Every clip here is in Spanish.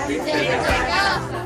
desde casa.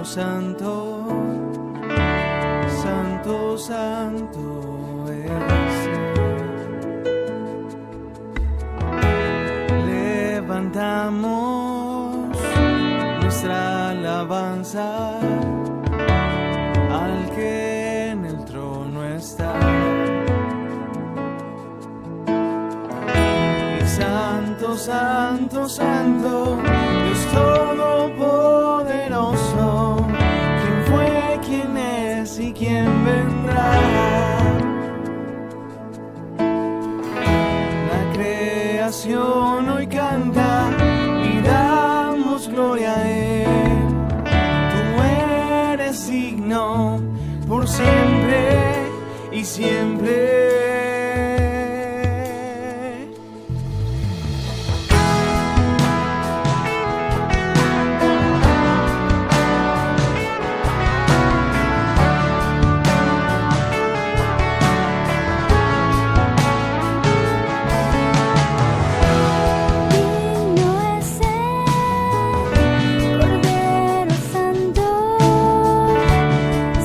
Santo, santo, santo eres. Levantamos nuestra alabanza al que en el trono está. Y santo, santo, santo, Dios Todopoderoso, ¿quién fue, quién es y quién vendrá? La creación hoy canta y damos gloria a Él. Tú eres digno por siempre y siempre.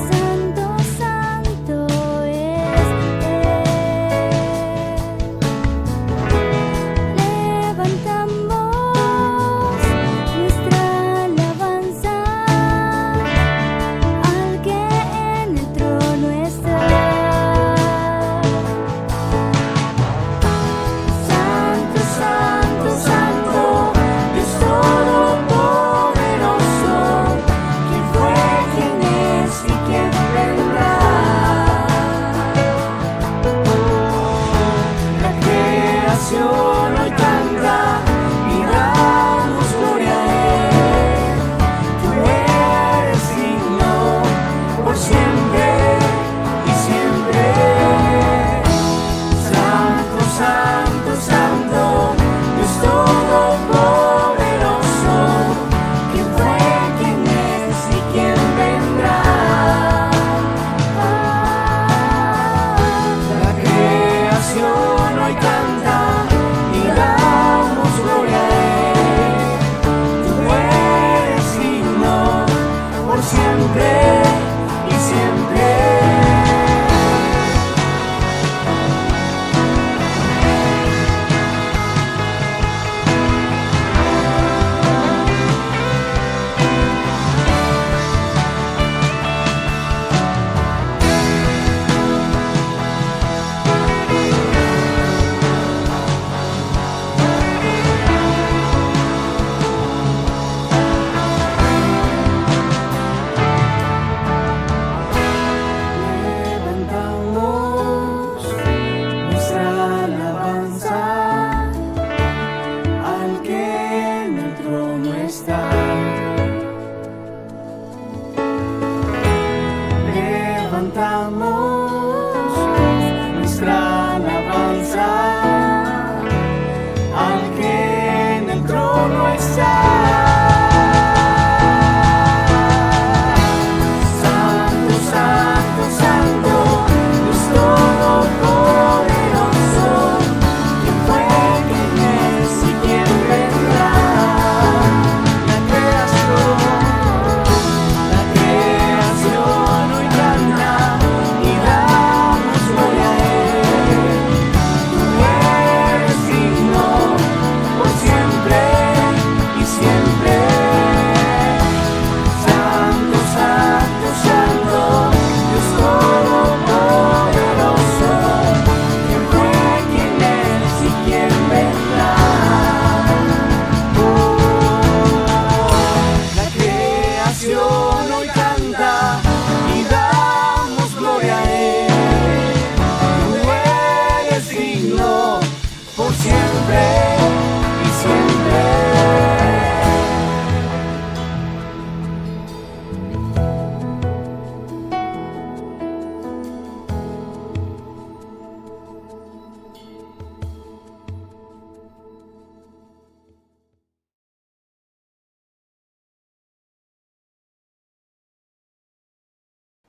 Santo, santo es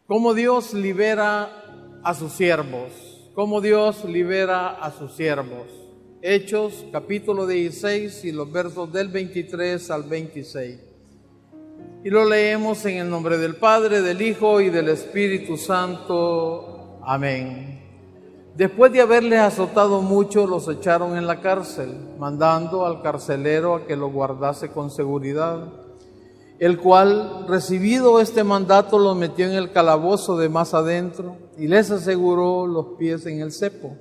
cómo Dios libera a sus siervos, cómo Dios libera a sus siervos. Hechos capítulo 16 y los versos del 23 al 26. Y lo leemos en el nombre del Padre, del Hijo y del Espíritu Santo. Amén. Después de haberles azotado mucho, los echaron en la cárcel, mandando al carcelero a que lo guardase con seguridad, el cual, recibido este mandato, los metió en el calabozo de más adentro y les aseguró los pies en el cepo.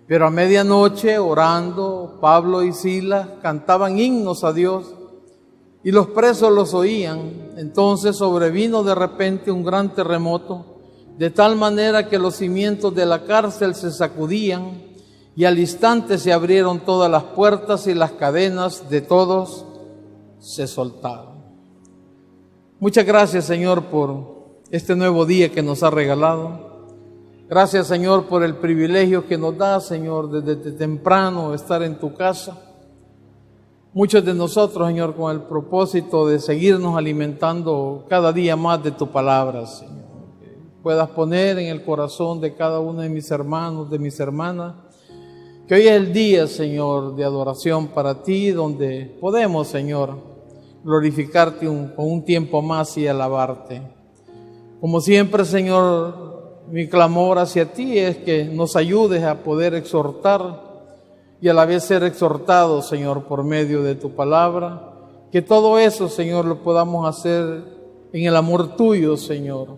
Pero a medianoche, orando, Pablo y Silas cantaban himnos a Dios y los presos los oían. Entonces sobrevino de repente un gran terremoto, de tal manera que los cimientos de la cárcel se sacudían y al instante se abrieron todas las puertas y las cadenas de todos se soltaron. Muchas gracias, Señor, por este nuevo día que nos ha regalado. Gracias, Señor, por el privilegio que nos da, Señor, desde temprano estar en tu casa. Muchos de nosotros, Señor, con el propósito de seguirnos alimentando cada día más de tu palabra, Señor. Que puedas poner en el corazón de cada uno de mis hermanos, de mis hermanas, que hoy es el día, Señor, de adoración para ti, donde podemos, Señor, glorificarte con un tiempo más y alabarte. Como siempre, Señor, mi clamor hacia ti es que nos ayudes a poder exhortar y a la vez ser exhortados, Señor, por medio de tu palabra. Que todo eso, Señor, lo podamos hacer en el amor tuyo, Señor,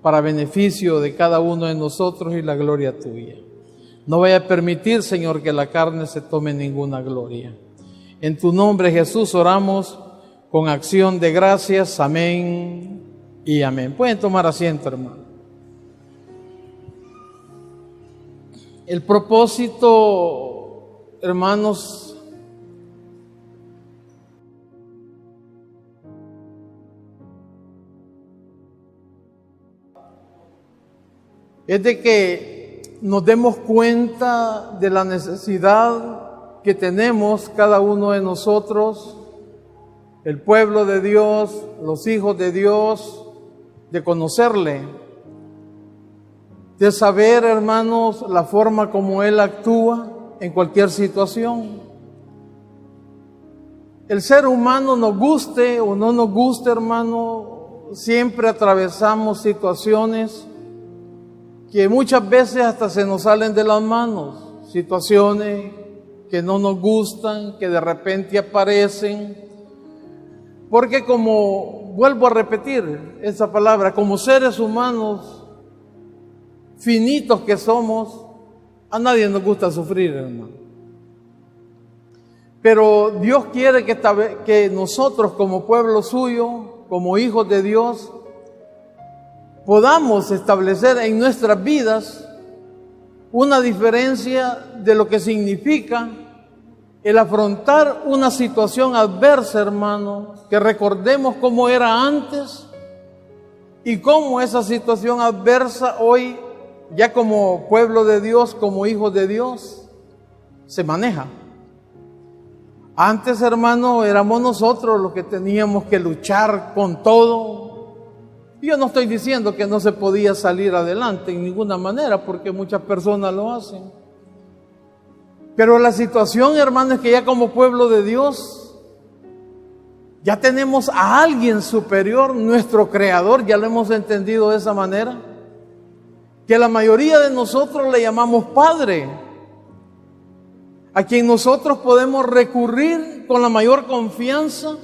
para beneficio de cada uno de nosotros y la gloria tuya. No vaya a permitir, Señor, que la carne se tome ninguna gloria. En tu nombre, Jesús, oramos con acción de gracias. Amén y amén. Pueden tomar asiento, hermano. El propósito, hermanos, es de que nos demos cuenta de la necesidad que tenemos cada uno de nosotros, el pueblo de Dios, los hijos de Dios, de conocerle, de saber, hermanos, la forma como Él actúa en cualquier situación. El ser humano, nos guste o no nos guste, hermano, siempre atravesamos situaciones que muchas veces hasta se nos salen de las manos, situaciones que no nos gustan, que de repente aparecen. Porque como, vuelvo a repetir esa palabra, como seres humanos finitos que somos, a nadie nos gusta sufrir, hermano. Pero Dios quiere que nosotros como pueblo suyo, como hijos de Dios, podamos establecer en nuestras vidas una diferencia de lo que significa el afrontar una situación adversa, hermano, que recordemos cómo era antes y cómo esa situación adversa hoy, ya como pueblo de Dios, como hijos de Dios, se maneja. Antes, hermano, éramos nosotros los que teníamos que luchar con todo. Yo no estoy diciendo que no se podía salir adelante en ninguna manera, porque muchas personas lo hacen. Pero la situación, hermano, es que ya como pueblo de Dios, ya tenemos a alguien superior, nuestro Creador, ya lo hemos entendido de esa manera, que la mayoría de nosotros le llamamos Padre, a quien nosotros podemos recurrir con la mayor confianza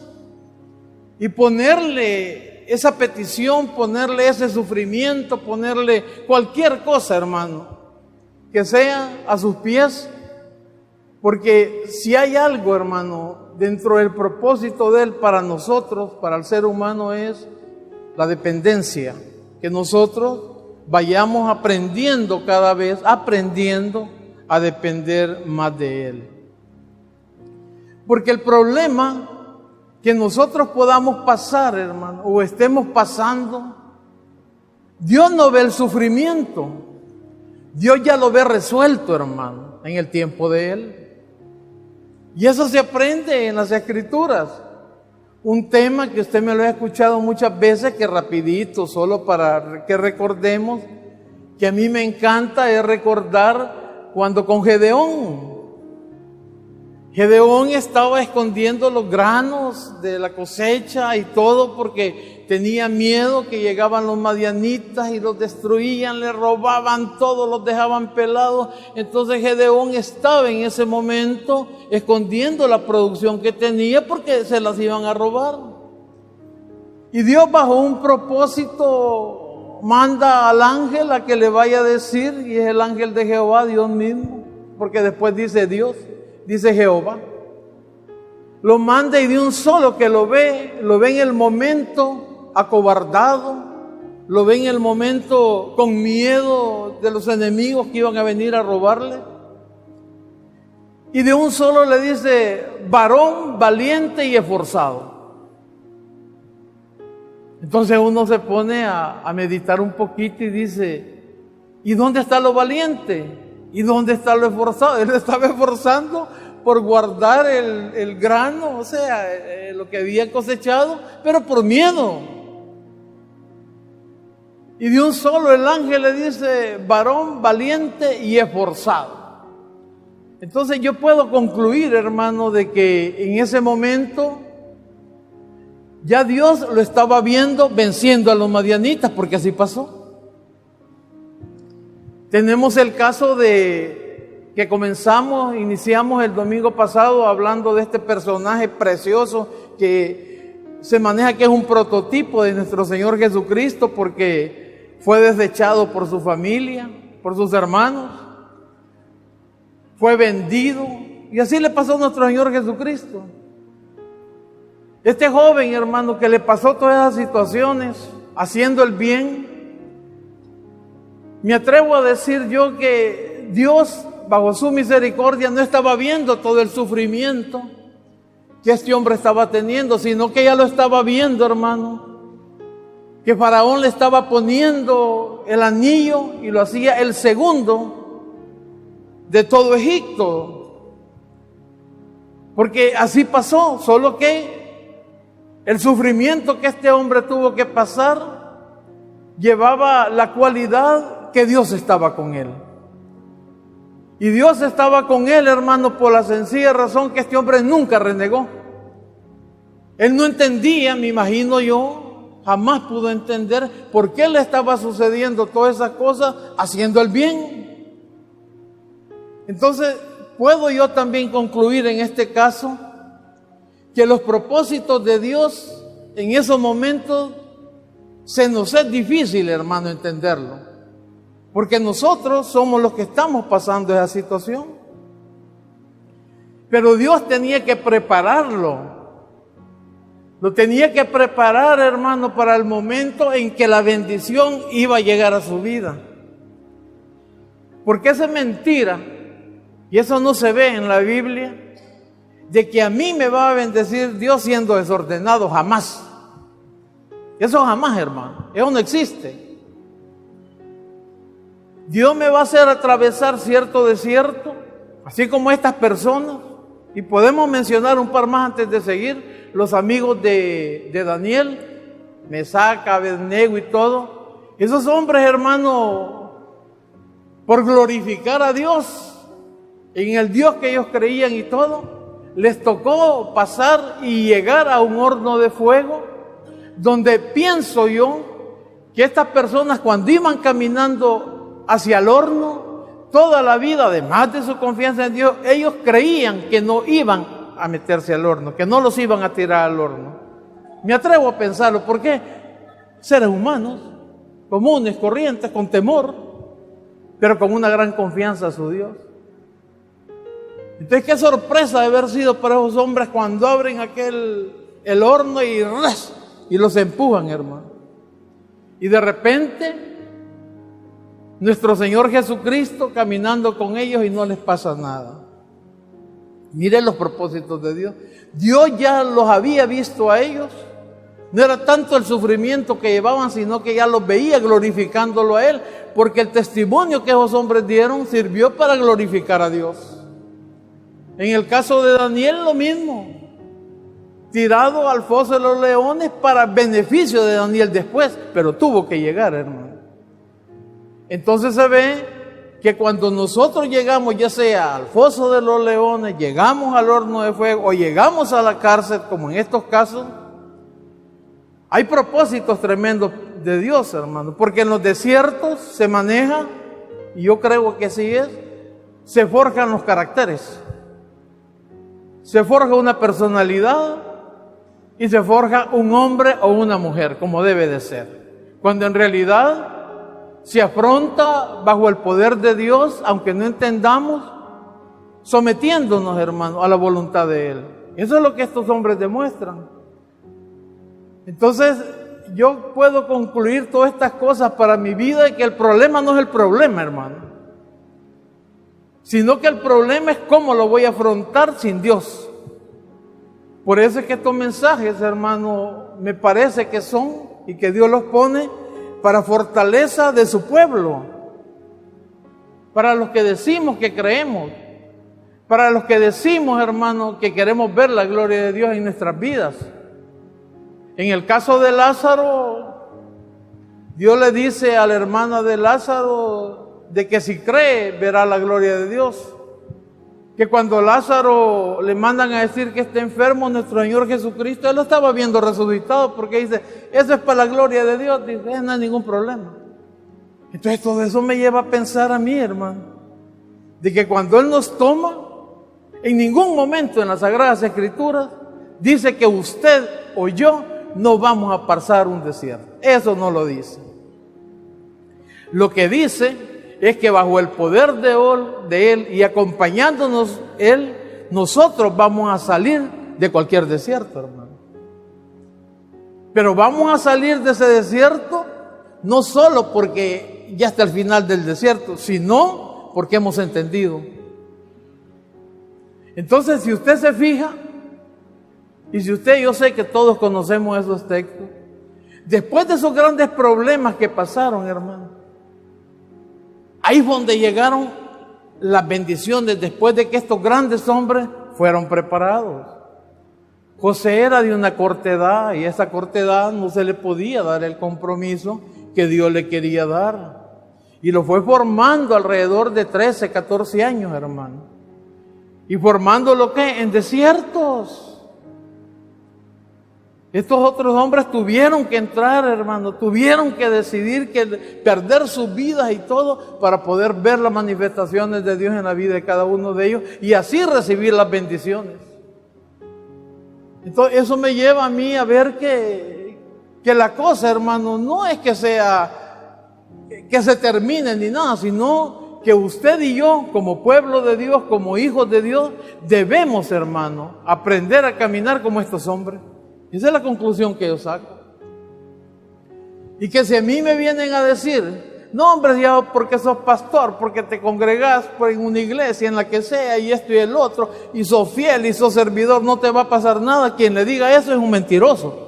y ponerle esa petición, ponerle ese sufrimiento, ponerle cualquier cosa, hermano, que sea a sus pies. Porque si hay algo, hermano, dentro del propósito de Él para nosotros, para el ser humano, es la dependencia. Que nosotros vayamos aprendiendo cada vez, aprendiendo a depender más de Él. Porque el problema que nosotros podamos pasar, hermano, o estemos pasando, Dios no ve el sufrimiento. Dios ya lo ve resuelto, hermano, en el tiempo de Él. Y eso se aprende en las Escrituras. un tema que usted me lo ha escuchado muchas veces, que rapidito, solo para que recordemos, que a mí me encanta es recordar cuando con Gedeón estaba escondiendo los granos de la cosecha y todo porque tenía miedo que llegaban los madianitas y los destruían, le robaban todo, los dejaban pelados. Entonces Gedeón estaba en ese momento escondiendo la producción que tenía porque se las iban a robar. Y Dios, bajo un propósito, manda al ángel a que le vaya a decir, y es el ángel de Jehová, Dios mismo, porque después dice Dios, dice Jehová. Lo manda y de un solo que lo ve en el momento acobardado, lo ve en el momento con miedo de los enemigos que iban a venir a robarle. Y de un solo le dice, varón valiente y esforzado. Entonces uno se pone a meditar un poquito y dice, ¿y dónde está lo valiente? ¿Y dónde está lo esforzado? Él estaba esforzando por guardar el grano, o sea, lo que había cosechado, pero por miedo. Y de un solo el ángel le dice, varón valiente y esforzado. Entonces yo puedo concluir, hermano, de que en ese momento ya Dios lo estaba viendo venciendo a los madianitas, porque así pasó. Tenemos el caso de que iniciamos el domingo pasado hablando de este personaje precioso que se maneja que es un prototipo de nuestro Señor Jesucristo, porque fue desechado por su familia, por sus hermanos, fue vendido, y así le pasó a nuestro Señor Jesucristo. Este joven, hermano, que le pasó todas esas situaciones, haciendo el bien, me atrevo a decir yo que Dios, bajo su misericordia, no estaba viendo todo el sufrimiento que este hombre estaba teniendo, sino que ya lo estaba viendo, hermano, que Faraón le estaba poniendo el anillo y lo hacía el segundo de todo Egipto. Porque así pasó, solo que el sufrimiento que este hombre tuvo que pasar llevaba la cualidad que Dios estaba con él. Y Dios estaba con él, hermano, por la sencilla razón que este hombre nunca renegó. Él no entendía, me imagino yo, jamás pudo entender por qué le estaba sucediendo todas esas cosas haciendo el bien. Entonces, puedo yo también concluir en este caso que los propósitos de Dios en esos momentos se nos es difícil, hermano, entenderlo. Porque nosotros somos los que estamos pasando esa situación. Pero Dios tenía que prepararlo. Lo tenía que preparar, hermano, para el momento en que la bendición iba a llegar a su vida. Porque esa es mentira, y eso no se ve en la Biblia, de que a mí me va a bendecir Dios siendo desordenado, jamás. Eso jamás, hermano, eso no existe. Dios me va a hacer atravesar cierto desierto, así como estas personas, y podemos mencionar un par más antes de seguir, los amigos de Daniel, Mesac, Abednego y todo. Esos hombres, hermano, por glorificar a Dios, en el Dios que ellos creían y todo, les tocó pasar y llegar a un horno de fuego, donde pienso yo que estas personas cuando iban caminando hacia el horno, toda la vida, además de su confianza en Dios, ellos creían que no iban a meterse al horno, que no los iban a tirar al horno. Me atrevo a pensarlo, porque seres humanos, comunes, corrientes, con temor, pero con una gran confianza a su Dios. Entonces, qué sorpresa de haber sido para esos hombres cuando abren el horno y los empujan, hermano. Y de repente nuestro Señor Jesucristo caminando con ellos y no les pasa nada. Miren los propósitos de Dios. Dios ya los había visto a ellos. No era tanto el sufrimiento que llevaban, sino que ya los veía glorificándolo a Él, porque el testimonio que esos hombres dieron sirvió para glorificar a Dios. En el caso de Daniel, lo mismo. tirado al foso de los leones para beneficio de Daniel después, pero tuvo que llegar, hermano. Entonces se ve que cuando nosotros llegamos, ya sea al foso de los leones, llegamos al horno de fuego o llegamos a la cárcel, como en estos casos, hay propósitos tremendos de Dios, hermano, porque en los desiertos se maneja, y yo creo que así es, se forjan los caracteres, se forja una personalidad y se forja un hombre o una mujer, como debe de ser, cuando en realidad se afronta bajo el poder de Dios, aunque no entendamos, sometiéndonos, hermano, a la voluntad de Él. Eso es lo que estos hombres demuestran. Entonces, yo puedo concluir todas estas cosas para mi vida y que el problema no es el problema, hermano, sino que el problema es cómo lo voy a afrontar sin Dios. Por eso es que estos mensajes, hermano, me parece que son y que Dios los pone para fortaleza de su pueblo, para los que decimos que creemos, para los que decimos, hermano, que queremos ver la gloria de Dios en nuestras vidas. En el caso de Lázaro, Dios le dice a la hermana de Lázaro de que si cree verá la gloria de Dios. Que cuando Lázaro le mandan a decir que está enfermo, nuestro Señor Jesucristo, Él lo estaba viendo resucitado, porque dice, eso es para la gloria de Dios, dice, no hay ningún problema. Entonces todo eso me lleva a pensar a mí, hermano, de que cuando Él nos toma, en ningún momento en las Sagradas Escrituras, dice que usted o yo no vamos a pasar un desierto. Eso no lo dice. Lo que dice es que bajo el poder de Él y acompañándonos Él, nosotros vamos a salir de cualquier desierto, hermano. Pero vamos a salir de ese desierto no solo porque ya está el final del desierto, sino porque hemos entendido. Entonces, si usted se fija, y si usted, yo sé que todos conocemos esos textos, después de esos grandes problemas que pasaron, hermano, ahí es donde llegaron las bendiciones después de que estos grandes hombres fueron preparados. José era de una corta edad y a esa corta edad no se le podía dar el compromiso que Dios le quería dar. Y lo fue formando alrededor de 13, 14 años, hermano. Y formándolo ¿qué? En desiertos. Estos otros hombres tuvieron que entrar, hermano, tuvieron que decidir que perder sus vidas y todo para poder ver las manifestaciones de Dios en la vida de cada uno de ellos y así recibir las bendiciones. Entonces eso me lleva a mí a ver que la cosa, hermano, no es que se termine ni nada, sino que usted y yo, como pueblo de Dios, como hijos de Dios, debemos, hermano, aprender a caminar como estos hombres. Esa es la conclusión que yo saco. Y que si a mí me vienen a decir, no hombre, ya porque sos pastor, porque te congregás en una iglesia, en la que sea, y esto y el otro, y sos fiel y sos servidor, no te va a pasar nada, quien le diga eso es un mentiroso.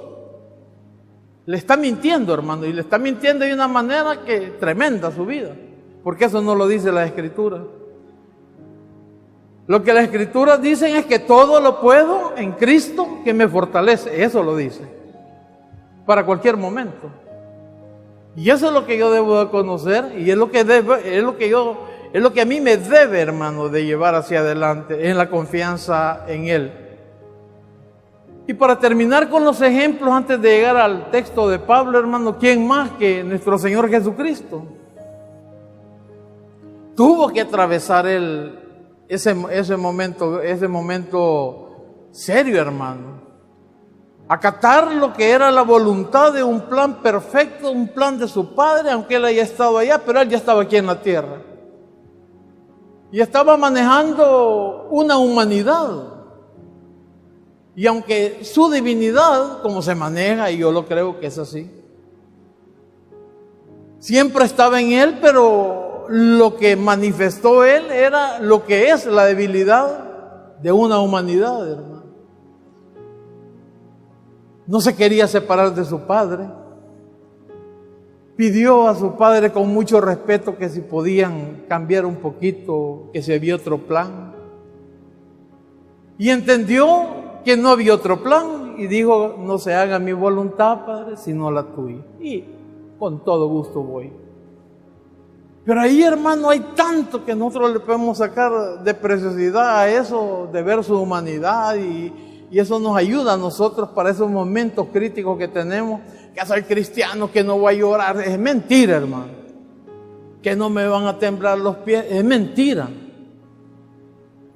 Le está mintiendo, hermano, y le está mintiendo de una manera que tremenda su vida, porque eso no lo dice la Escritura. Lo que las Escrituras dicen es que todo lo puedo en Cristo que me fortalece. Eso lo dice. Para cualquier momento. Y eso es lo que yo debo de conocer y es lo que a mí me debe, hermano, de llevar hacia adelante en la confianza en Él. Y para terminar con los ejemplos, antes de llegar al texto de Pablo, hermano, ¿quién más que nuestro Señor Jesucristo? Tuvo que atravesar ese momento serio, hermano. Acatar lo que era la voluntad de un plan perfecto, un plan de su Padre, aunque Él haya estado allá, pero Él ya estaba aquí en la tierra. Y estaba manejando una humanidad. Y aunque su divinidad, como se maneja, y yo lo creo que es así, siempre estaba en Él, pero lo que manifestó Él era lo que es la debilidad de una humanidad, hermano. No se quería separar de su Padre. Pidió a su Padre con mucho respeto que si podían cambiar un poquito, que si había otro plan. Y entendió que no había otro plan y dijo, no se haga mi voluntad, Padre, sino la tuya. Y con todo gusto voy. Pero ahí, hermano, hay tanto que nosotros le podemos sacar de preciosidad a eso, de ver su humanidad, y eso nos ayuda a nosotros para esos momentos críticos que tenemos, que soy cristiano, que no voy a llorar. Es mentira, hermano. Que no me van a temblar los pies, es mentira.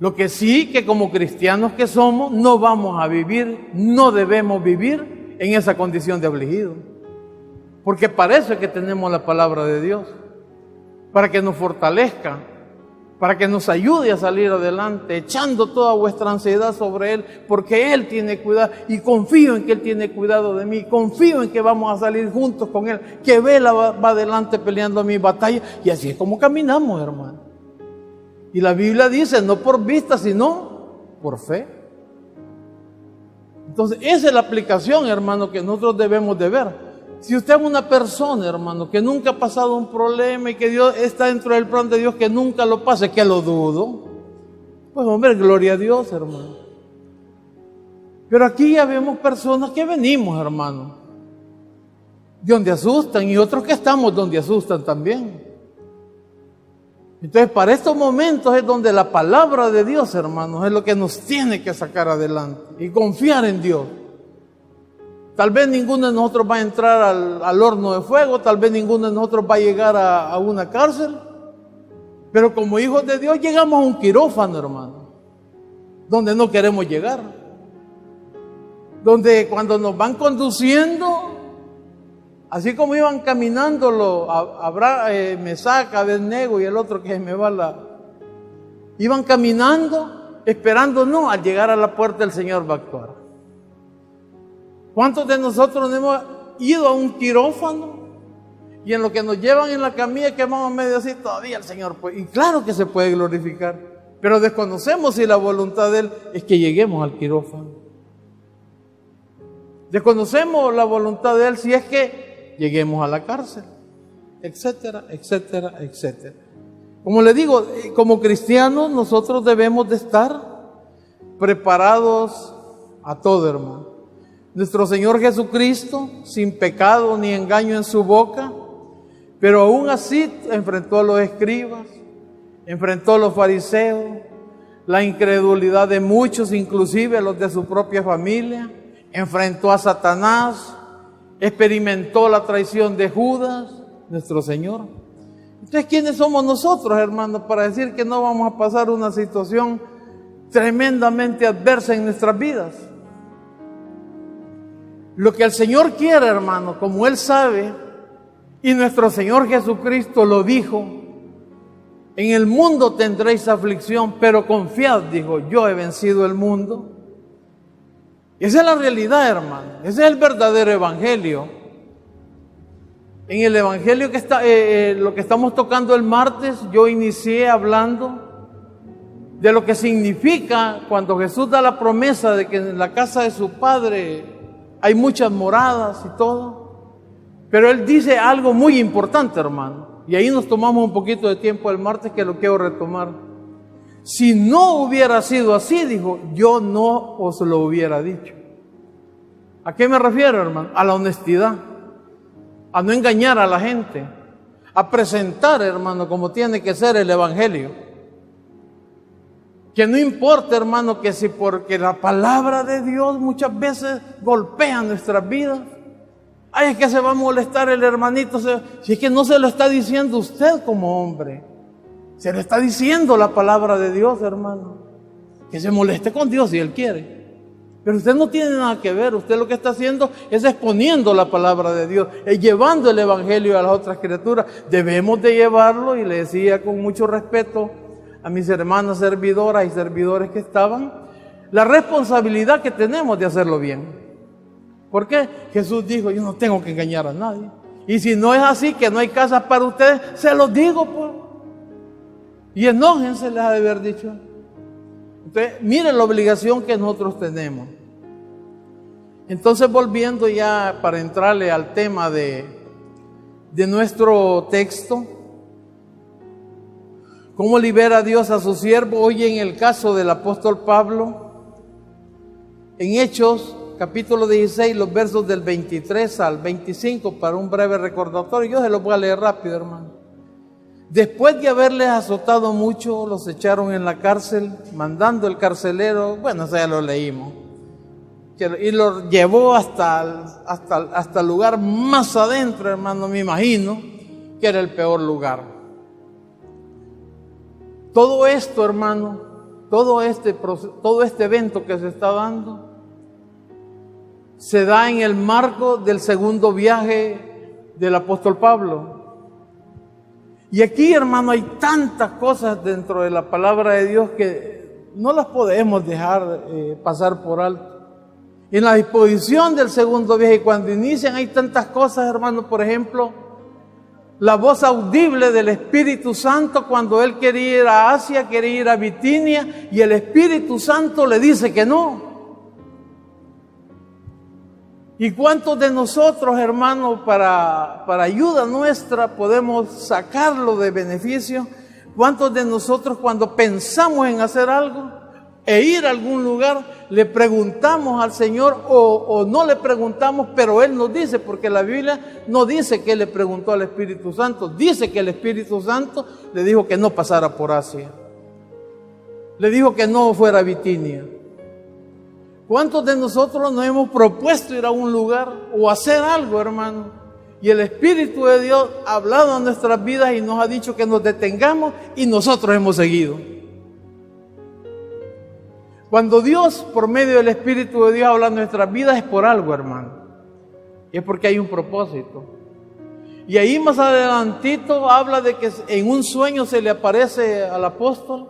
Lo que sí, que como cristianos que somos, no vamos a vivir, no debemos vivir en esa condición de afligido. Porque para eso es que tenemos la palabra de Dios, para que nos fortalezca, para que nos ayude a salir adelante, echando toda vuestra ansiedad sobre Él, porque Él tiene cuidado, y confío en que Él tiene cuidado de mí, confío en que vamos a salir juntos con Él, que Él va adelante peleando mi batalla, y así es como caminamos, hermano. Y la Biblia dice, no por vista, sino por fe. Entonces, esa es la aplicación, hermano, que nosotros debemos de ver. Si usted es una persona, hermano, que nunca ha pasado un problema y que Dios está dentro del plan de Dios, que nunca lo pase, que lo dudo, pues hombre, gloria a Dios, hermano. Pero aquí ya vemos personas que venimos, hermano, donde asustan, y otros que estamos donde asustan también. Entonces, para estos momentos es donde la palabra de Dios, hermanos, es lo que nos tiene que sacar adelante y confiar en Dios. Tal vez ninguno de nosotros va a entrar al horno de fuego, tal vez ninguno de nosotros va a llegar a una cárcel, pero como hijos de Dios llegamos a un quirófano, hermano, donde no queremos llegar, donde cuando nos van conduciendo, así como iban caminando Mesac, Abednego y el otro que me va iban caminando, esperando, no, al llegar a la puerta el Señor va a actuar. ¿Cuántos de nosotros hemos ido a un quirófano y en lo que nos llevan en la camilla que vamos medio así, todavía el Señor puede? Y claro que se puede glorificar, pero desconocemos si la voluntad de Él es que lleguemos al quirófano. Desconocemos la voluntad de Él si es que lleguemos a la cárcel, etcétera, etcétera, etcétera. Como le digo, como cristianos nosotros debemos de estar preparados a todo, hermano. Nuestro Señor Jesucristo, sin pecado ni engaño en su boca, pero aún así enfrentó a los escribas, enfrentó a los fariseos, la incredulidad de muchos, inclusive a los de su propia familia, enfrentó a Satanás, experimentó la traición de Judas, nuestro Señor. Entonces, ¿quiénes somos nosotros, hermanos, para decir que no vamos a pasar una situación tremendamente adversa en nuestras vidas? Lo que el Señor quiere, hermano, como Él sabe, y nuestro Señor Jesucristo lo dijo, en el mundo tendréis aflicción, pero confiad, dijo, yo he vencido el mundo. Esa es la realidad, hermano, ese es el verdadero evangelio. En el evangelio que está, lo que estamos tocando el martes, yo inicié hablando de lo que significa cuando Jesús da la promesa de que en la casa de su Padre hay muchas moradas y todo, pero Él dice algo muy importante, hermano, y ahí nos tomamos un poquito de tiempo el martes que lo quiero retomar. Si no hubiera sido así, dijo, yo no os lo hubiera dicho. ¿A qué me refiero, hermano? A la honestidad, a no engañar a la gente, a presentar, hermano, como tiene que ser el evangelio. Que no importa, hermano, que si porque la palabra de Dios muchas veces golpea nuestras vidas. Ay, es que se va a molestar el hermanito. Si es que no se lo está diciendo usted como hombre, se lo está diciendo la palabra de Dios, hermano. Que se moleste con Dios si Él quiere. Pero usted no tiene nada que ver. Usted lo que está haciendo es exponiendo la palabra de Dios, es llevando el evangelio a las otras criaturas. Debemos de llevarlo, y le decía con mucho respeto a mis hermanas servidoras y servidores que estaban, la responsabilidad que tenemos de hacerlo bien. ¿Por qué? Jesús dijo, yo no tengo que engañar a nadie. Y si no es así, que no hay casas para ustedes, se los digo, pues. Y enójense, les ha de haber dicho. Entonces, miren la obligación que nosotros tenemos. Entonces, volviendo ya para entrarle al tema de nuestro texto, ¿cómo libera Dios a su siervo? Hoy en el caso del apóstol Pablo, en Hechos capítulo 16, los versos del 23 al 25, para un breve recordatorio. Yo se los voy a leer rápido, hermano. Después de haberles azotado mucho, los echaron en la cárcel, mandando el carcelero, bueno, eso ya lo leímos, y los llevó hasta el lugar más adentro, hermano, me imagino, que era el peor lugar. Todo esto, hermano, todo este evento que se está dando, se da en el marco del segundo viaje del apóstol Pablo. Y aquí, hermano, hay tantas cosas dentro de la palabra de Dios que no las podemos dejar pasar por alto. En la disposición del segundo viaje, cuando inician, hay tantas cosas, hermano. Por ejemplo, la voz audible del Espíritu Santo cuando él quería ir a Asia, quería ir a Bitinia, y el Espíritu Santo le dice que no. ¿Y cuántos de nosotros, hermanos, para ayuda nuestra podemos sacarlo de beneficio? ¿Cuántos de nosotros, cuando pensamos en hacer algo e ir a algún lugar, le preguntamos al Señor o no le preguntamos, pero Él nos dice? Porque la Biblia no dice que Él le preguntó al Espíritu Santo, dice que el Espíritu Santo le dijo que no pasara por Asia, le dijo que no fuera a Bitinia. ¿Cuántos de nosotros nos hemos propuesto ir a un lugar o hacer algo, hermano? Y el Espíritu de Dios ha hablado en nuestras vidas y nos ha dicho que nos detengamos y nosotros hemos seguido. Cuando Dios, por medio del Espíritu de Dios, habla en nuestras vidas, es por algo, hermano. Y es porque hay un propósito. Y ahí más adelantito habla de que en un sueño se le aparece al apóstol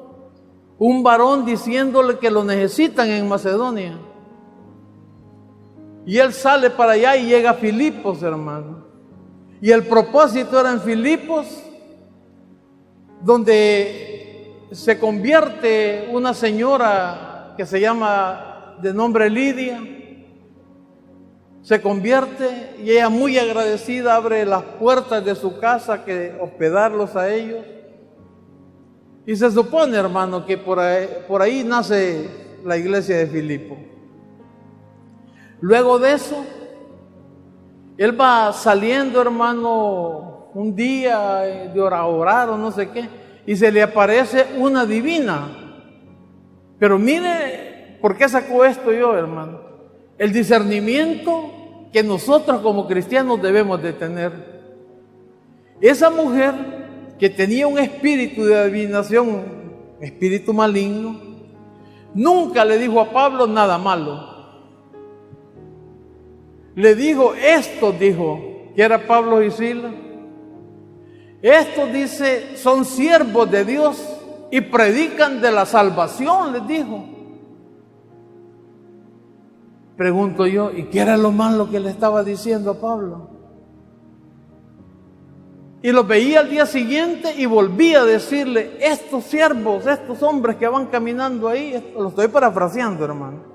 un varón diciéndole que lo necesitan en Macedonia. Y él sale para allá y llega a Filipos, hermano. Y el propósito era en Filipos, donde se convierte una señora que se llama de nombre Lidia. Se convierte y ella, muy agradecida, abre las puertas de su casa que hospedarlos a ellos. Y se supone, hermano, que por ahí nace la iglesia de Filipo. Luego de eso, él va saliendo, hermano, un día de orar o no sé qué, y se le aparece una divina. Pero mire, ¿por qué sacó esto yo, hermano? El discernimiento que nosotros como cristianos debemos de tener. Esa mujer que tenía un espíritu de adivinación, espíritu maligno, nunca le dijo a Pablo nada malo. Le dijo, estos, dijo, que era Pablo y Silas, estos, dice, son siervos de Dios y predican de la salvación, les dijo. Pregunto yo, ¿y qué era lo malo que le estaba diciendo a Pablo? Y los veía al día siguiente y volvía a decirle, estos siervos, estos hombres que van caminando ahí, lo estoy parafraseando, hermano,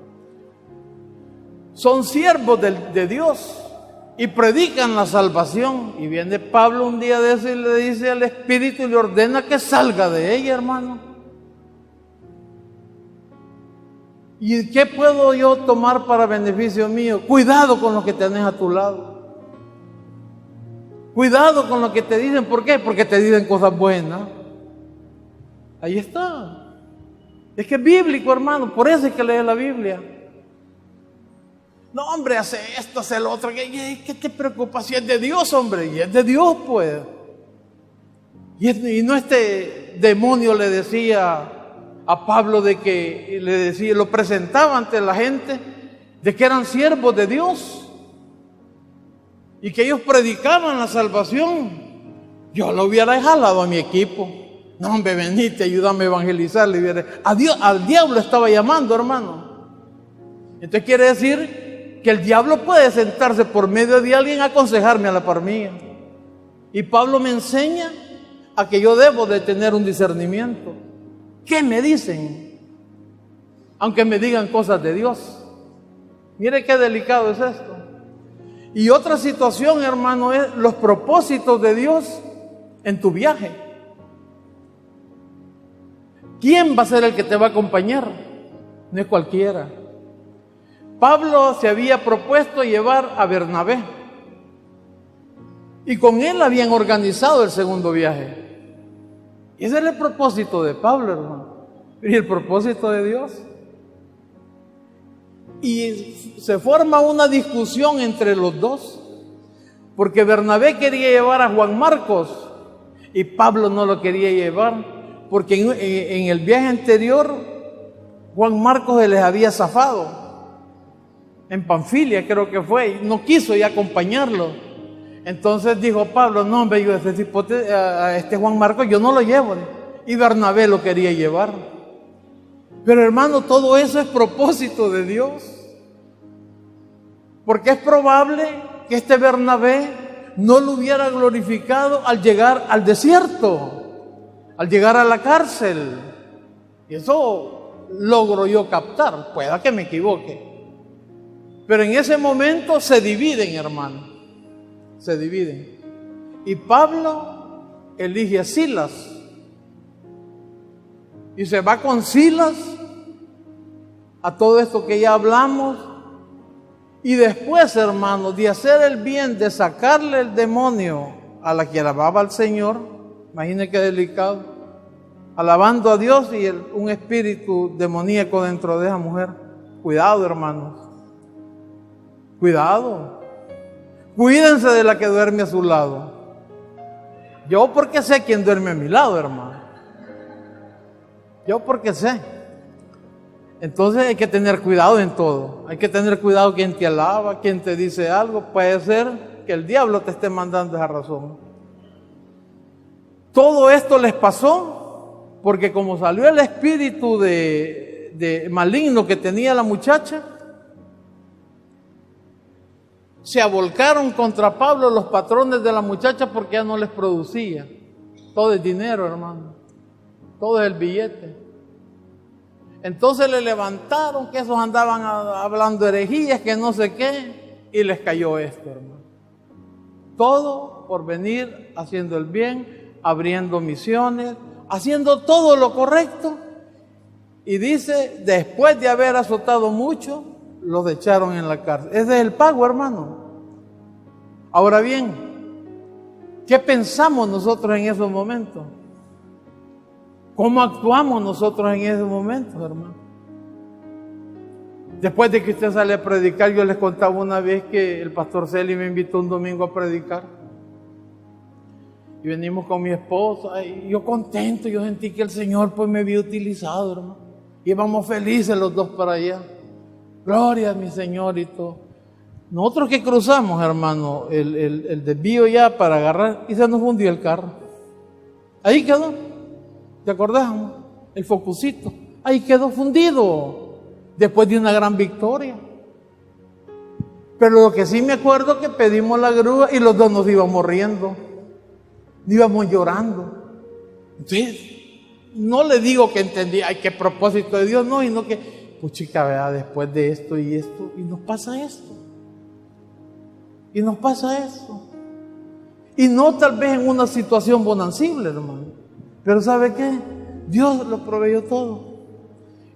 son siervos de Dios y predican la salvación. Y viene Pablo un día de eso y le dice al Espíritu y le ordena que salga de ella, hermano. ¿Y qué puedo yo tomar para beneficio mío? Cuidado con lo que tenés a tu lado. Cuidado con lo que te dicen. ¿Por qué? Porque te dicen cosas buenas. Ahí está. Es que es bíblico, hermano. Por eso es que lees la Biblia. No, hombre, hace esto, hace lo otro. ¿Qué te preocupa? Si es de Dios, hombre. Y es de Dios, pues. Y no este demonio le decía a Pablo de que le decía, lo presentaba ante la gente de que eran siervos de Dios y que ellos predicaban la salvación. Yo lo hubiera jalado a mi equipo. No, hombre, venite, ayúdame a evangelizar. Al diablo estaba llamando, hermano. Entonces quiere decir que el diablo puede sentarse por medio de alguien a aconsejarme a la par mía. Y Pablo me enseña a que yo debo de tener un discernimiento. ¿Qué me dicen? Aunque me digan cosas de Dios. Mire qué delicado es esto. Y otra situación, hermano, es los propósitos de Dios en tu viaje. ¿Quién va a ser el que te va a acompañar? No es cualquiera. Pablo se había propuesto llevar a Bernabé y con él habían organizado el segundo viaje. Y ese era el propósito de Pablo, hermano, y el propósito de Dios. Y se forma una discusión entre los dos, porque Bernabé quería llevar a Juan Marcos y Pablo no lo quería llevar, porque en el viaje anterior Juan Marcos se les había zafado, en Panfilia creo que fue, y no quiso ya acompañarlo. Entonces dijo Pablo, no hombre, yo a este Juan Marcos yo no lo llevo, y Bernabé lo quería llevar. Pero hermano, todo eso es propósito de Dios, porque es probable que este Bernabé no lo hubiera glorificado al llegar al desierto, al llegar a la cárcel. Y eso logro yo captar, pueda que me equivoque. Pero en ese momento se dividen, hermano, se dividen. Y Pablo elige a Silas y se va con Silas a todo esto que ya hablamos. Y después, hermanos, de hacer el bien, de sacarle el demonio a la que alababa al Señor, imagínense qué delicado, alabando a Dios y un espíritu demoníaco dentro de esa mujer. Cuidado, hermanos, cuidado, cuídense de la que duerme a su lado. Yo porque sé quién duerme a mi lado, hermano, yo porque sé. Entonces hay que tener cuidado en todo. Hay que tener cuidado quien te alaba, quien te dice algo. Puede ser que el diablo te esté mandando esa razón. Todo esto les pasó porque como salió el espíritu de maligno que tenía la muchacha, se avolcaron contra Pablo los patrones de la muchacha porque ya no les producía. Todo es dinero, hermano. Todo es el billete. Entonces le levantaron, que esos andaban hablando herejías, que no sé qué, y les cayó esto, hermano. Todo por venir haciendo el bien, abriendo misiones, haciendo todo lo correcto. Y dice, después de haber azotado mucho, los echaron en la cárcel. Ese es el pago, hermano. Ahora bien, ¿qué pensamos nosotros en esos momentos? ¿Cómo actuamos nosotros en esos momentos, hermano? Después de que usted sale a predicar, yo les contaba una vez que el pastor Celi me invitó un domingo a predicar. Y venimos con mi esposa, y yo contento, yo sentí que el Señor pues me había utilizado, hermano. Íbamos felices los dos para allá. Gloria a mi Señor y todo. Nosotros que cruzamos, hermano, el desvío ya para agarrar, y se nos hundió el carro. Ahí quedó. ¿Te acordás? El focucito. Ahí quedó fundido. Después de una gran victoria. Pero lo que sí me acuerdo es que pedimos la grúa y los dos nos íbamos riendo. Íbamos llorando. Entonces, no le digo que entendí, ay, qué propósito de Dios, no, sino que, pues chica, ¿verdad? Después de esto, y nos pasa esto. Y nos pasa esto. Y no tal vez en una situación bonancible, hermano. Pero ¿sabe qué? Dios lo proveyó todo.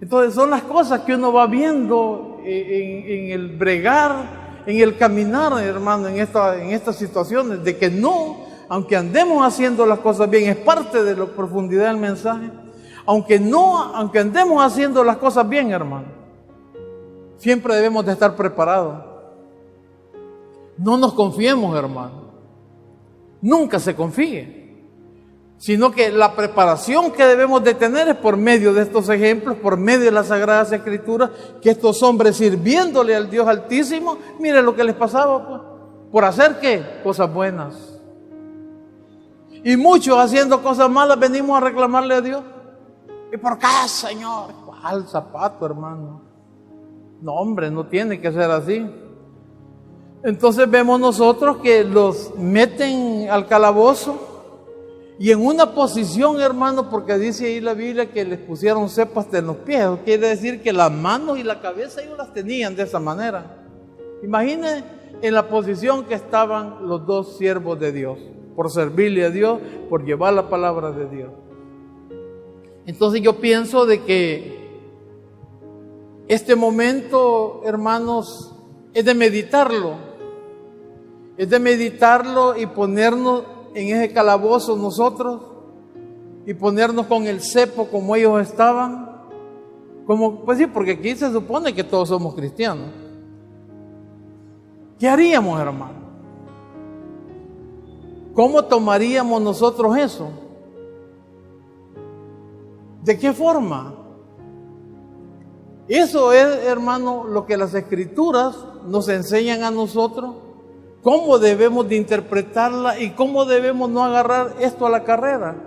Entonces son las cosas que uno va viendo en el bregar, en el caminar, hermano, en estas situaciones, de que no, aunque andemos haciendo las cosas bien, es parte de la profundidad del mensaje. Aunque andemos haciendo las cosas bien, hermano, siempre debemos de estar preparados. No nos confiemos, hermano. Nunca se confíe. Sino que la preparación que debemos de tener es por medio de estos ejemplos, por medio de las Sagradas Escrituras, que estos hombres sirviéndole al Dios Altísimo, mire lo que les pasaba, pues, por hacer ¿qué? Cosas buenas. Y muchos haciendo cosas malas venimos a reclamarle a Dios. ¿Y por qué, Señor? ¿Cuál zapato, hermano? No, hombre, no tiene que ser así. Entonces vemos nosotros que los meten al calabozo. Y en una posición, hermano, porque dice ahí la Biblia que les pusieron cepas en los pies. Quiere decir que las manos y la cabeza ellos las tenían de esa manera. Imaginen en la posición que estaban los dos siervos de Dios, por servirle a Dios, por llevar la palabra de Dios. Entonces yo pienso de que Este momento, hermanos, es de meditarlo. Es de meditarlo y ponernos en ese calabozo nosotros y ponernos con el cepo como ellos estaban. Pues sí, porque aquí se supone que todos somos cristianos. ¿Qué haríamos, hermano? ¿Cómo tomaríamos nosotros eso? ¿De qué forma? Eso es, hermano, lo que las Escrituras nos enseñan a nosotros, cómo debemos de interpretarla y cómo debemos no agarrar esto a la carrera,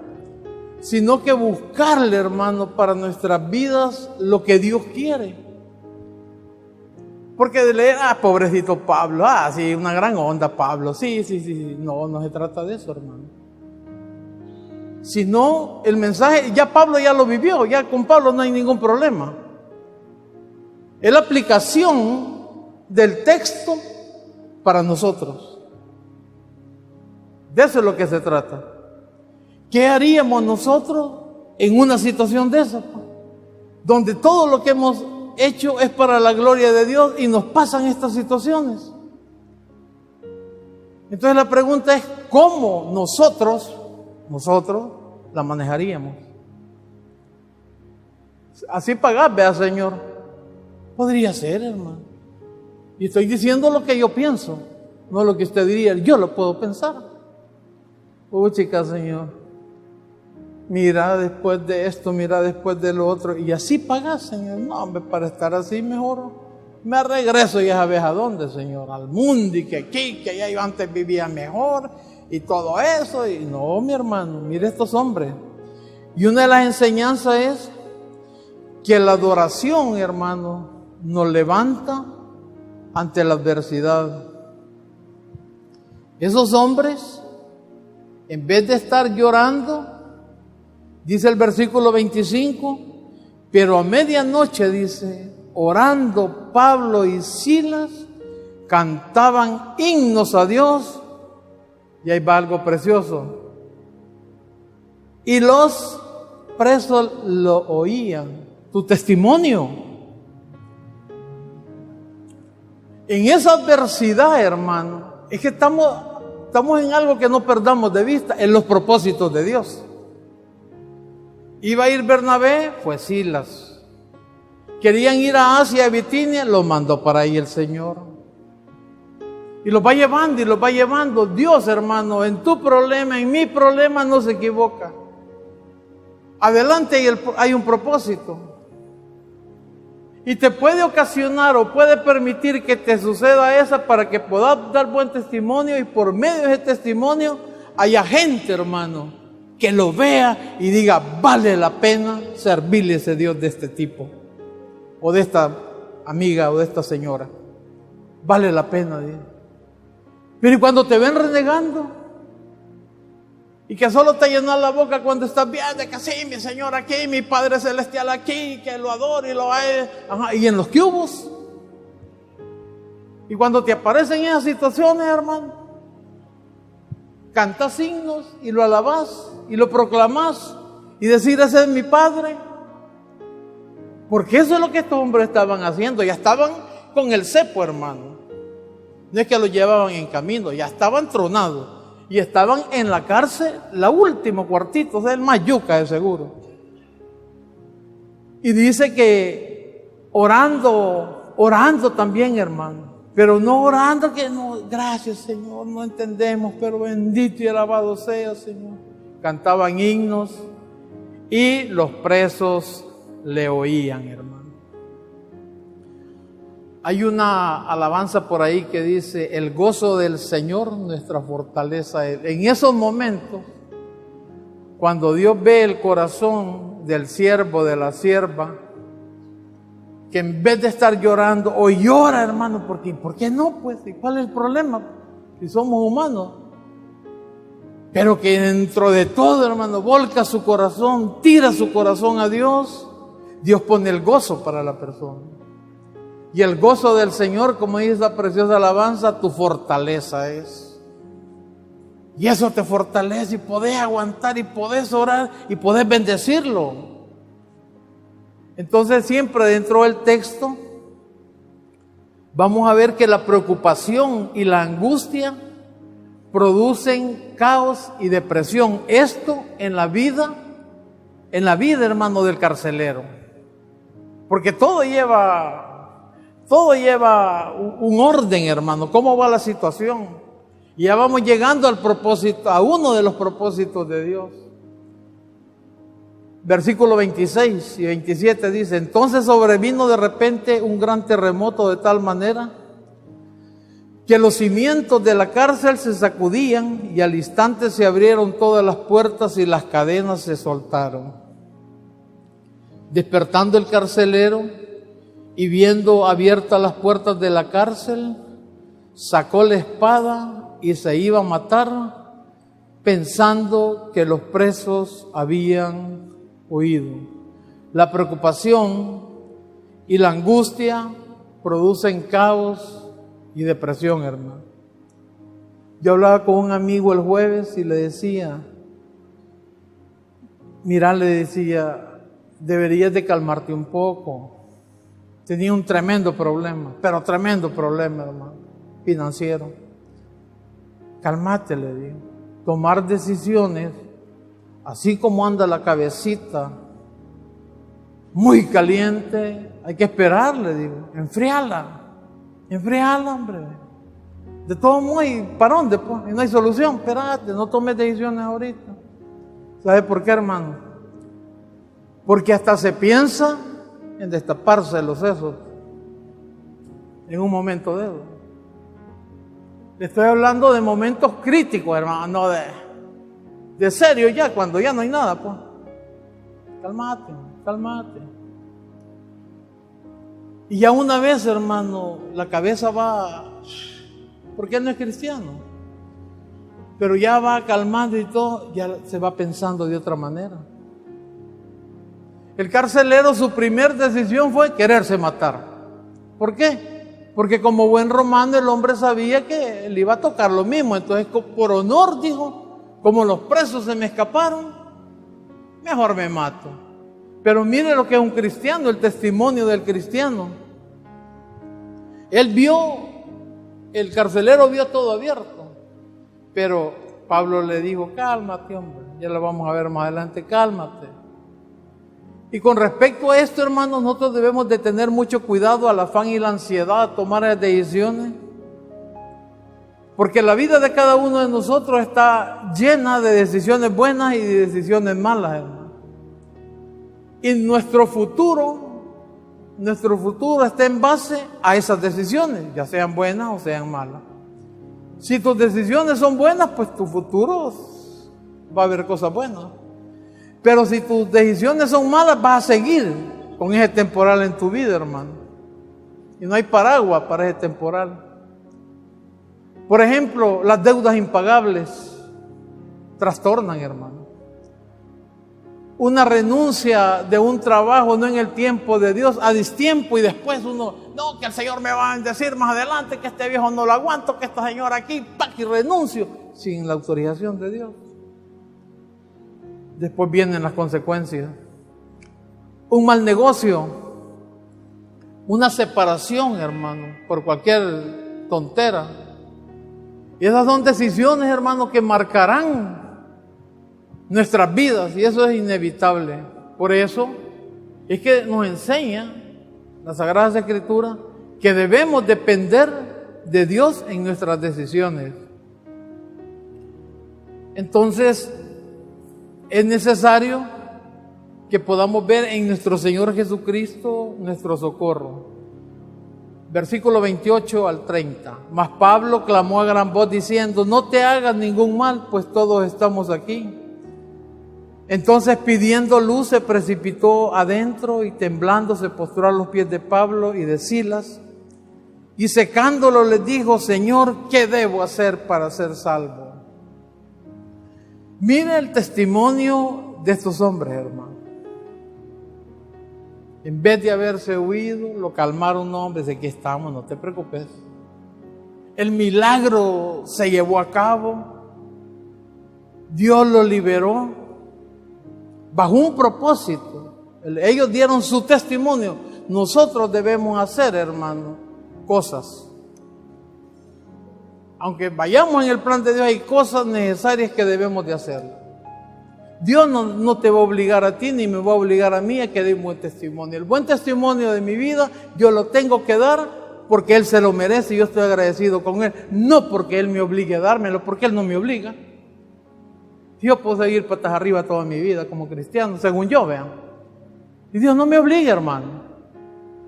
sino que buscarle, hermano, para nuestras vidas lo que Dios quiere. Porque de leer, pobrecito Pablo, sí, una gran onda Pablo, sí, no se trata de eso, hermano. Sino el mensaje, ya Pablo ya lo vivió, ya con Pablo no hay ningún problema. Es la aplicación del texto para nosotros. De eso es lo que se trata. ¿Qué haríamos nosotros en una situación de esa? Donde todo lo que hemos hecho es para la gloria de Dios y nos pasan estas situaciones. Entonces la pregunta es, ¿cómo nosotros la manejaríamos? Así pagar, vea, Señor. Podría ser, hermano. Y estoy diciendo lo que yo pienso, no lo que usted diría. Yo lo puedo pensar. Chica, Señor, mira después de esto, mira después de lo otro, y así pagas, Señor. No, hombre, para estar así mejor me regreso y ya sabes a dónde, Señor, al mundo, y que aquí, que allá yo antes vivía mejor y todo eso. Y no, mi hermano, mire estos hombres. Y una de las enseñanzas es que la adoración, hermano, nos levanta ante la adversidad. Esos hombres, en vez de estar llorando, dice el versículo 25, pero a medianoche, dice, orando Pablo y Silas, cantaban himnos a Dios, y ahí va algo precioso, y los presos lo oían. Tu testimonio. En esa adversidad, hermano, es que estamos en algo que no perdamos de vista, en los propósitos de Dios. Iba a ir Bernabé, fue Silas. Querían ir a Asia, a Bitinia, los mandó para ahí el Señor. Y los va llevando y los va llevando. Dios, hermano, en tu problema, en mi problema, no se equivoca. Adelante hay un propósito. Y te puede ocasionar o puede permitir que te suceda esa para que puedas dar buen testimonio, y por medio de ese testimonio haya gente, hermano, que lo vea y diga, vale la pena servirle a ese Dios de este tipo, o de esta amiga, o de esta señora. Vale la pena, Dios. Pero ¿y cuando te ven renegando? Y que solo te llenas la boca cuando estás bien, de que sí, mi Señor aquí, mi Padre Celestial aquí, que lo adoro y lo hay. Y en los cubos. Y cuando te aparecen esas situaciones, hermano, cantas himnos y lo alabas y lo proclamas y decir, ese es mi Padre. Porque eso es lo que estos hombres estaban haciendo. Ya estaban con el cepo, hermano. No es que lo llevaban en camino, ya estaban tronados. Y estaban en la cárcel, la última cuartito, o sea, el más yuca de seguro. Y dice que orando también, hermano. Pero no orando que no, gracias Señor, no entendemos, pero bendito y alabado sea, Señor. Cantaban himnos y los presos le oían, hermano. Hay una alabanza por ahí que dice, el gozo del Señor nuestra fortaleza es. En esos momentos, cuando Dios ve el corazón del siervo, de la sierva, que en vez de estar llorando, o llora, hermano, ¿por qué no? Pues, ¿y cuál es el problema? Si somos humanos. Pero que dentro de todo, hermano, volca su corazón, tira su corazón a Dios, Dios pone el gozo para la persona. Y el gozo del Señor, como dice esa preciosa alabanza, tu fortaleza es. Y eso te fortalece y podés aguantar y podés orar y podés bendecirlo. Entonces siempre dentro del texto vamos a ver que la preocupación y la angustia producen caos y depresión. Esto en la vida, hermano, del carcelero. Porque todo lleva un orden, hermano. ¿Cómo va la situación? Y ya vamos llegando al propósito, a uno de los propósitos de Dios. Versículo 26 y 27 dice: entonces sobrevino de repente un gran terremoto de tal manera que los cimientos de la cárcel se sacudían y al instante se abrieron todas las puertas y las cadenas se soltaron. Despertando el carcelero y viendo abiertas las puertas de la cárcel, sacó la espada y se iba a matar, pensando que los presos habían huido. La preocupación y la angustia producen caos y depresión, hermano. Yo hablaba con un amigo el jueves y le decía, mira, le decía, deberías de calmarte un poco. Tenía un tremendo problema, pero tremendo problema, hermano, financiero. Cálmate, le digo. Tomar decisiones, así como anda la cabecita, muy caliente, hay que esperar, le digo, enfriarla, hombre. De todo modo, ¿para dónde? Pues? Y no hay solución, espérate, no tomes decisiones ahorita. ¿Sabe por qué, hermano? Porque hasta se piensa en destaparse los sesos en un momento de eso. Le estoy hablando de momentos críticos, hermano, no de serio ya, cuando ya no hay nada, pues. Cálmate. Y ya una vez, hermano, la cabeza va, porque él no es cristiano, pero ya va calmando y todo, ya se va pensando de otra manera. El carcelero, su primer decisión fue quererse matar. ¿Por qué? Porque como buen romano el hombre sabía que le iba a tocar lo mismo. Entonces, por honor, dijo, como los presos se me escaparon, mejor me mato. Pero mire lo que es un cristiano, el testimonio del cristiano. Él vio, el carcelero vio todo abierto, pero Pablo le dijo, cálmate, hombre, ya lo vamos a ver más adelante, cálmate. Y con respecto a esto, hermanos, nosotros debemos de tener mucho cuidado al afán y la ansiedad a tomar las decisiones, porque la vida de cada uno de nosotros está llena de decisiones buenas y de decisiones malas, hermanos. Y nuestro futuro está en base a esas decisiones, ya sean buenas o sean malas. Si tus decisiones son buenas, pues tu futuro va a haber cosas buenas. Pero si tus decisiones son malas, vas a seguir con ese temporal en tu vida, hermano. Y no hay paraguas para ese temporal. Por ejemplo, las deudas impagables trastornan, hermano. Una renuncia de un trabajo no en el tiempo de Dios, a distiempo, y después uno, no, que el Señor me va a decir más adelante que este viejo no lo aguanto, que esta señora aquí, ¡pac! Y renuncio, sin la autorización de Dios. Después vienen las consecuencias. Un mal negocio, una separación, hermano, por cualquier tontera. Y esas son decisiones, hermano, que marcarán nuestras vidas, y eso es inevitable. Por eso es que nos enseña la Sagrada Escritura que debemos depender de Dios en nuestras decisiones. Entonces es necesario que podamos ver en nuestro Señor Jesucristo nuestro socorro. Versículo 28 al 30. Mas Pablo clamó a gran voz diciendo, no te hagas ningún mal, pues todos estamos aquí. Entonces, pidiendo luz, se precipitó adentro y temblando se postró a los pies de Pablo y de Silas, y secándolo les dijo, Señor, ¿qué debo hacer para ser salvo? Mire el testimonio de estos hombres, hermano. En vez de haberse huido, lo calmaron, hombres, aquí estamos, no te preocupes. El milagro se llevó a cabo, Dios lo liberó bajo un propósito, Ellos dieron su testimonio. Nosotros debemos hacer, hermano, cosas. Aunque vayamos en el plan de Dios, hay cosas necesarias que debemos de hacer. Dios no te va a obligar a ti, ni me va a obligar a mí a que dé un buen testimonio. El buen testimonio de mi vida, yo lo tengo que dar porque Él se lo merece y yo estoy agradecido con Él. No porque Él me obligue a dármelo, porque Él no me obliga. Yo puedo seguir patas arriba toda mi vida como cristiano, según yo, vean. Y Dios no me obliga, hermano.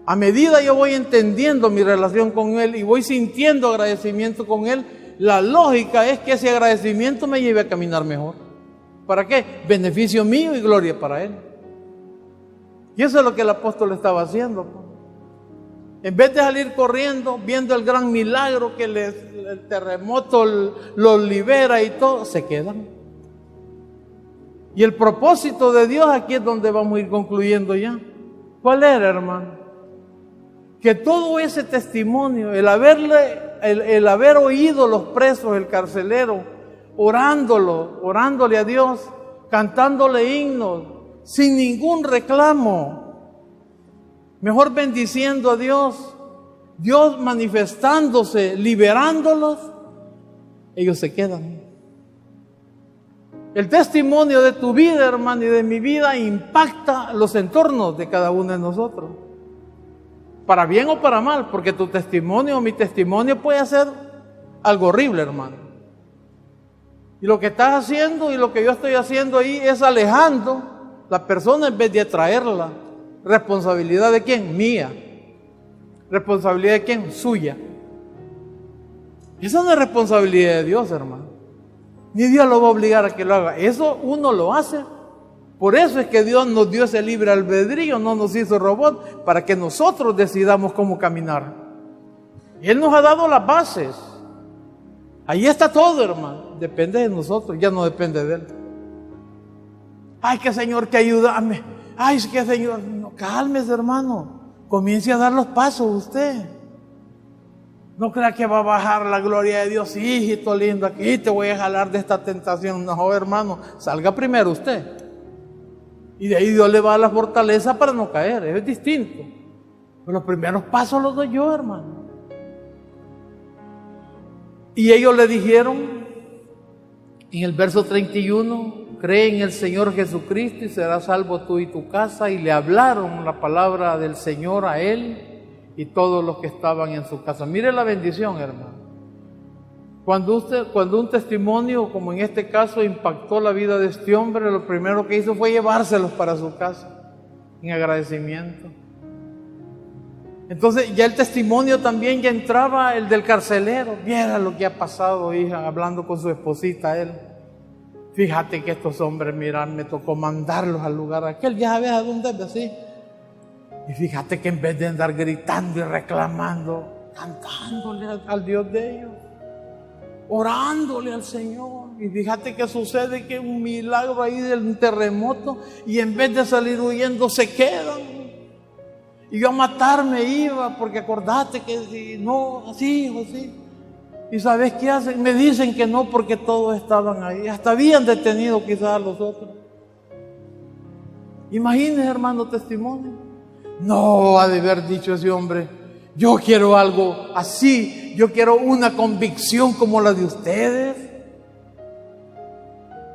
A medida yo voy entendiendo mi relación con Él y voy sintiendo agradecimiento con Él, la lógica es que ese agradecimiento me lleve a caminar mejor. ¿Para qué? Beneficio mío y gloria para Él. Y eso es lo que el apóstol estaba haciendo. En vez de salir corriendo, viendo el gran milagro que el terremoto los libera y todo, se quedan. Y el propósito de Dios, aquí es donde vamos a ir concluyendo ya. ¿Cuál era, hermano? Que todo ese testimonio, el haber oído los presos, el carcelero, orándole a Dios, cantándole himnos, sin ningún reclamo, mejor bendiciendo a Dios, Dios manifestándose, liberándolos, ellos se quedan. El testimonio de tu vida, hermano, y de mi vida impacta los entornos de cada uno de nosotros. Para bien o para mal, porque tu testimonio o mi testimonio puede ser algo horrible, hermano. Y lo que estás haciendo y lo que yo estoy haciendo ahí es alejando la persona en vez de atraerla. ¿Responsabilidad de quién? Mía. ¿Responsabilidad de quién? Suya. Esa no es responsabilidad de Dios, hermano. Ni Dios lo va a obligar a que lo haga. Eso uno lo hace. Por eso es que Dios nos dio ese libre albedrío, no nos hizo robot, para que nosotros decidamos cómo caminar. Él nos ha dado las bases. Ahí está todo, hermano. Depende de nosotros, ya no depende de Él. Ay, que Señor, que ayúdame. Ay, que Señor, no, cálmese, hermano. Comience a dar los pasos usted. No crea que va a bajar la gloria de Dios. Sí, hijito lindo, aquí te voy a jalar de esta tentación. No, hermano, salga primero usted. Y de ahí Dios le va a la fortaleza para no caer. Es distinto. Pero los primeros pasos los doy yo, hermano. Y ellos le dijeron en el verso 31, cree en el Señor Jesucristo y serás salvo tú y tu casa. Y le hablaron la palabra del Señor a él y todos los que estaban en su casa. Mire la bendición, hermano. Cuando un testimonio, como en este caso, impactó la vida de este hombre, lo primero que hizo fue llevárselos para su casa, en agradecimiento. Entonces ya el testimonio también ya entraba, el del carcelero. Viera lo que ha pasado, hija, hablando con su esposita, él. Fíjate que estos hombres, mirar, me tocó mandarlos al lugar aquel, ya sabes a dónde es, así. Y fíjate que en vez de andar gritando y reclamando, cantándole al Dios de ellos, orándole al Señor. Y fíjate que sucede que un milagro ahí del terremoto, y en vez de salir huyendo se quedan. Y yo a matarme iba, porque acordate que si no, así, hijo, así. ¿Y sabes qué hacen? Me dicen que no, porque todos estaban ahí. Hasta habían detenido quizás a los otros. Imagínese, hermano, testimonio. No, ha de haber dicho ese hombre, yo quiero algo así, yo quiero una convicción como la de ustedes.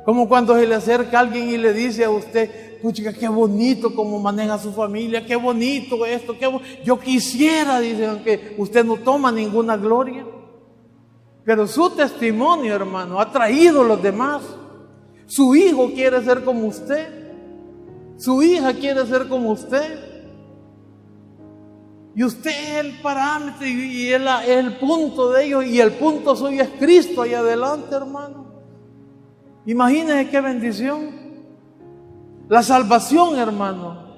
Como cuando se le acerca a alguien y le dice a usted, pucha, qué bonito cómo maneja su familia, qué bonito esto, yo quisiera, dice, aunque usted no toma ninguna gloria. Pero su testimonio, hermano, ha traído a los demás. Su hijo quiere ser como usted. Su hija quiere ser como usted. Y usted es el parámetro y es el punto de ellos. Y el punto suyo es Cristo ahí adelante, hermano. Imagínense qué bendición. La salvación, hermano,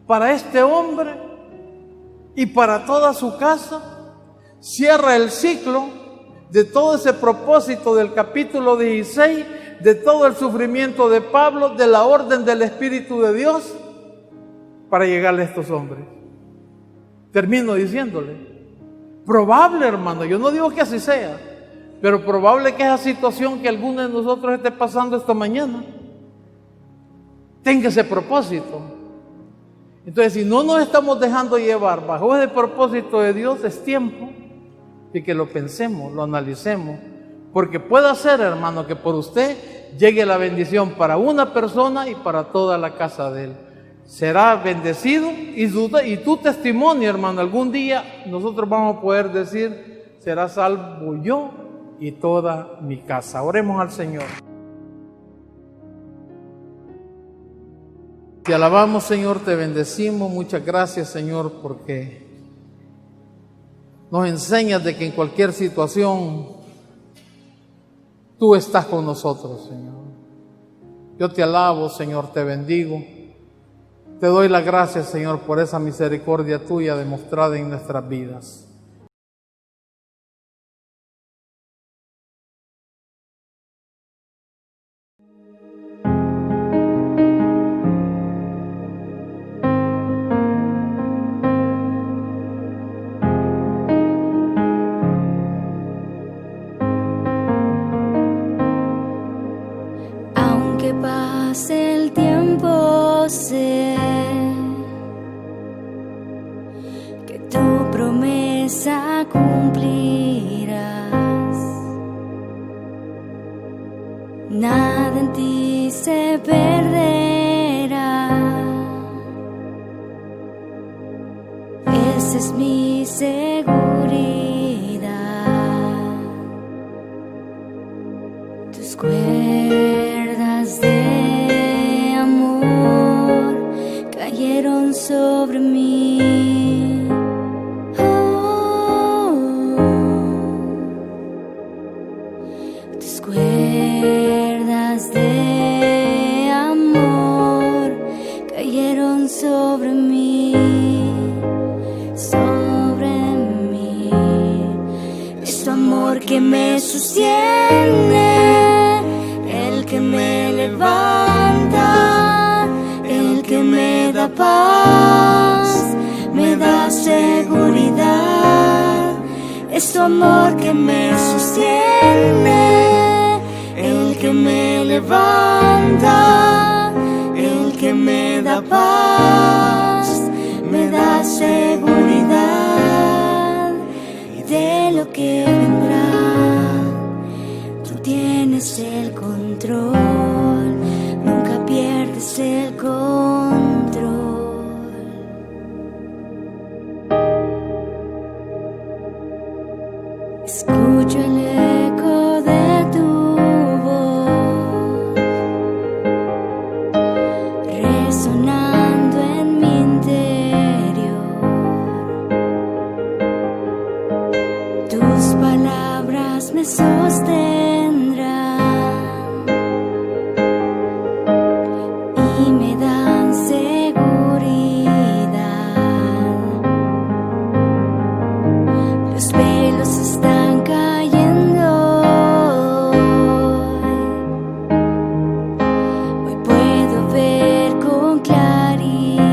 para este hombre y para toda su casa, cierra el ciclo de todo ese propósito del capítulo 16, de todo el sufrimiento de Pablo, de la orden del Espíritu de Dios, para llegarle a estos hombres. Termino diciéndole, probable, hermano, yo no digo que así sea, pero probable que esa situación que alguno de nosotros esté pasando esta mañana tenga ese propósito. Entonces, si no nos estamos dejando llevar bajo ese propósito de Dios, es tiempo de que lo pensemos, lo analicemos. Porque puede ser, hermano, que por usted llegue la bendición para una persona y para toda la casa de él. Será bendecido y tu testimonio, hermano, algún día nosotros vamos a poder decir, será salvo yo y toda mi casa. Oremos al Señor. Te alabamos, Señor, te bendecimos. Muchas gracias, Señor, porque nos enseñas de que en cualquier situación tú estás con nosotros, Señor. Yo te alabo, Señor, te bendigo. Te doy las gracias, Señor, por esa misericordia tuya demostrada en nuestras vidas. Aunque pase el tiempo, sé que tu promesa cumplirás. Nada en ti se perderá. Esa es mi seguridad. Tus cuerdas de amor cayeron sobre mí. Tus cuerdas de amor cayeron sobre mí, sobre mí. Es tu amor que me sostiene, el que me levanta, el que me da paz, me da seguridad. Es tu amor que me sostiene, el que me levanta, el que me da paz, me da seguridad. Y de lo que vendrá, tú tienes el control, nunca pierdes el control. Escucho el eco de tu voz resonando en mi interior. Tus palabras me sostendrán y me dan seguridad. Los velos están cayendo hoy puedo ver con claridad.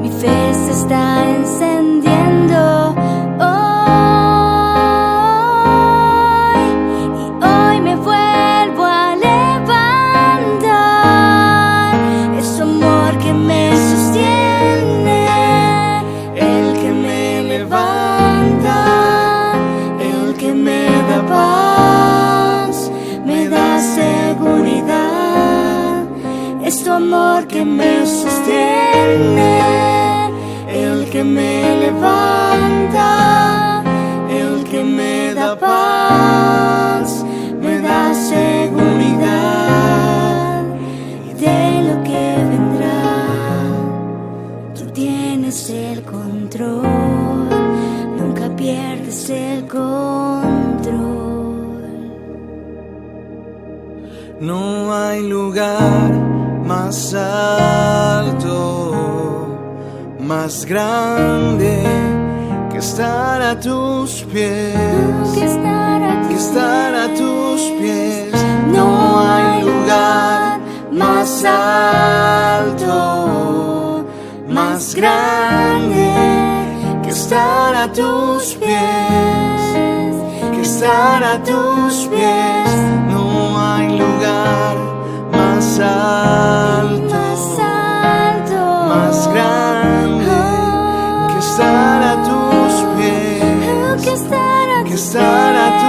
Mi fe se está encendiendo hoy, y hoy me vuelvo a levantar. Es tu amor que me sostiene, el que me levanta, el que me da paz, me da seguridad. Es tu amor que me sostiene, el que me levanta, el que me da paz, me da seguridad. Y de lo que vendrá, tú tienes el control, nunca pierdes el control. No hay lugar más alto, más grande que estar a tus pies, Que estar a tus pies. No hay lugar más alto, más grande que estar a tus pies, que estar a tus pies. No hay lugar más más alto, más alto, más grande, que estar a tus pies, que estar a que estar a tus